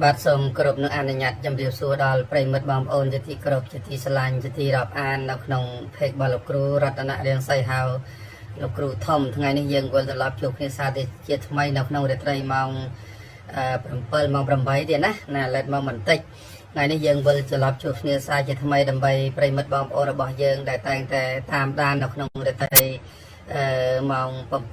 បាទសូមគោរពនឹងអនុញ្ញាតជំរាបសួរដល់ប្រិយមិត្តបងប្អូនជាទីគោរពជាទីស្រឡាញ់ជាទីរាប់អាននៅក្នុងเพจរបស់លោកគ្រូរតនៈរៀងសីហៅលោកគ្រូធំថ្ងៃនេះយើងវិលត្រឡប់ជួបគ្នាសាជាថ្មីនៅក្នុងរាត្រីម៉ោង7ម៉ោង8ទៀតណាឡែកមកបន្តិចថ្ងៃនេះយើងវិលត្រឡប់ជួបគ្នាសាជាថ្មីដើម្បីប្រិយមិត្តបងប្អូនរបស់យើងដែលតែងតែតាមដាននៅក្នុងរាត្រីម៉ោង7 8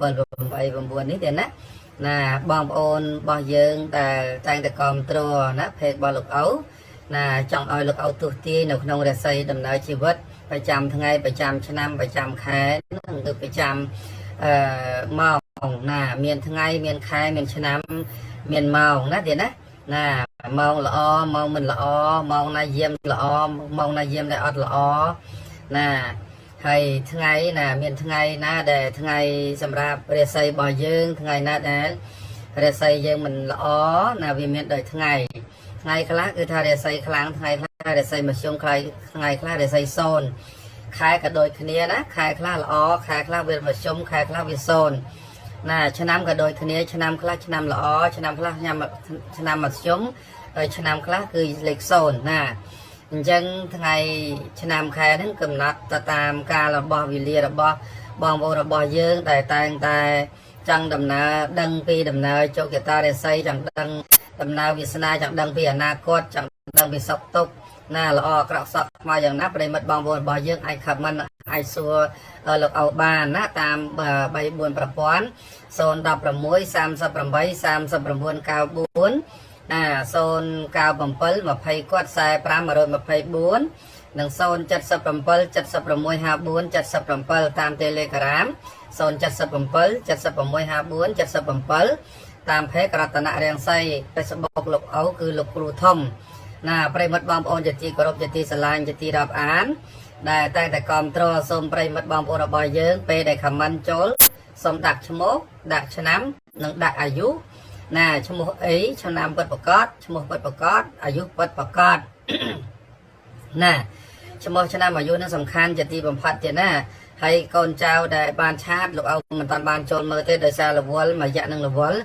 9នេះទៀតណាបងប្អូនរបស់យើងដែលតែងតែគាំទ្រណាเพจរបស់លោកឪណាចង់ឲ្យលោកឪទស្សទាយនៅក្នុងរាសីដំណើរជីវិតប្រចាំថ្ងៃប្រចាំឆ្នាំប្រចាំខែនិងទៅប្រចាំម៉ោងណាមានថ្ងៃមានខែមានឆ្នាំមានម៉ោងណាទៀតណាម៉ោងល្អម៉ោងមិនល្អម៉ោងណាយាមល្អម៉ោងណាយាមដែលអត់ល្អណាហើយថ្ងៃណាមានថ្ងៃណាដែលថ្ងៃសម្រាប់រាសីរបស់យើងថ្ងៃណាដែលរាសីយើងមិនល្អណាវាមានដូចថ្ងៃខ្លះគឺថារាសីខ្លាំងថ្ងៃខ្លះរាសីមធ្យមថ្ងៃខ្លះរាសីសូន្យខែក៏ដូចគ្នាណាខែខ្លះល្អខែខ្លះវាមធ្យមខែខ្លះវាសូន្យណាឆ្នាំក៏ដូចគ្នាឆ្នាំខ្លះឆ្នាំល្អឆ្នាំខ្លះឆ្នាំមធ្យមហើយឆ្នាំខ្លះគឺលេខ0ណាអញ្ចឹងថ្ងៃឆ្នាំខែហ្នឹងកំណត់ទៅតាមកាលរបស់វេលារបស់បងប្អូនរបស់យើងដែលតែងតែចង់ដំណើរដឹងពីដំណើរជោគជតារាសីចង់ដឹងដំណើរវាសនាចង់ដឹងពីអនាគតចង់ដឹងពីសុខទុក្ខណាល្អអាក្រក់សោកស្មៅយ៉ាងណាប្រិមិត្តបងប្អូនរបស់យើងអាចខមមិនអាចសួរលោកឪបានណាតាម3 4ប្រព័ន្ធ016 38 39 94ណា097 20គាត់45 124និង077 76 54 77តាម Telegram 077 76 54 77តាមเพจរតនៈរាំងសី Facebook លោកឪគឺលោកគ្រូធំណាប្រិមិត្តបងប្អូនជាទីគោរពជាទីស្រឡាញ់ជាទីរាប់អានដែលតែងតែគាំទ្រសូមប្រិមិត្តបងប្អូនរបស់យើងពេលដែល comment ចូលសូមដាក់ឈ្មោះដាក់ឆ្នាំនិងដាក់អាយុណាឈ្មោះអីឆ្នាំពិតប្រកបឈ្មោះពិតប្រកបអាយុពិតប្រកបណាឈ្មោះឆ្នាំអាយុនឹងសំខាន់ជាទីបំផុតទៀតណាហើយកូនចៅដែលបានឆាតលោកឪមិនតាន់បានចូលមើលទេដោយសាររវល់មួយរយៈនឹងរវល់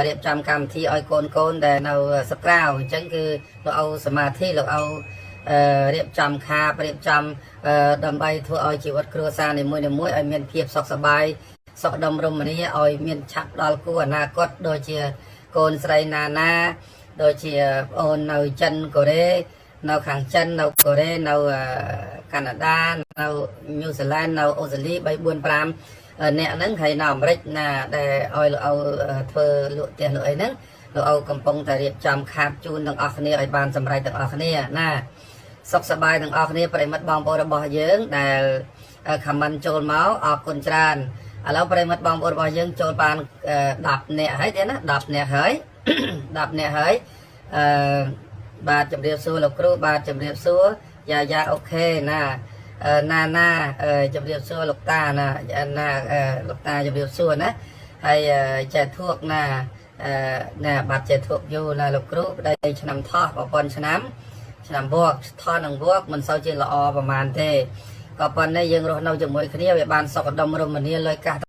រៀបចំកម្មវិធីឲ្យកូនដែលនៅសក្រៅអញ្ចឹងគឺលោកឪសមាធិលោកឪរៀបចំខាបរៀបចំដើម្បីធ្វើឲ្យជីវិតគ្រួសារនីមួយៗឲ្យមានភាពសុខសប្បាយសុខដុមរមនាឲ្យមានឆាប់ដល់គូអនាគតដូចជាកូនស្រីណាដូចជាប្អូននៅចិនកូរ៉េនៅខាងចិននៅកូរ៉េនៅកាណាដានៅញូហ្សេឡង់នៅអូស្ត្រាលី3 4 5អ្នកហ្នឹងហើយនៅអាមេរិកណាដែលឲ្យលោកឪធ្វើលក់ផ្ទះលក់អីហ្នឹងលោកឪកំពុងតែរៀបចំខាបជូនទាំងអស់គ្នាឲ្យបានសម្រេចទាំងអស់គ្នាណាសុខសប្បាយទាំងអស់គ្នាប្រិមិត្តបងប្អូនរបស់យើងដែល comment ចូលមកអរគុណច្រើនឥឡូវប្រិមិត្តបងប្អូនរបស់យើងចូលបាន10នាក់ហើយទេណា10នាក់ហើយ10នាក់ហើយបាទជំរាបសួរលោកគ្រូបាទជំរាបសួរយ៉ាអូខេណាណាជំរាបសួរលោកតាណាលោកតាជំរាបសួរណាហើយចេះធួកណាបាទចេះធួកយូរណាលោកគ្រូប្តីឆ្នាំថោះប្រព័ន្ធឆ្នាំវកថោះនឹងវកមិនសូវជាល្អប្រហែលទេក៏ប៉ុន្តែយើងរស់នៅជាមួយគ្នាវាបានសុខដុមរមនាលុយកាស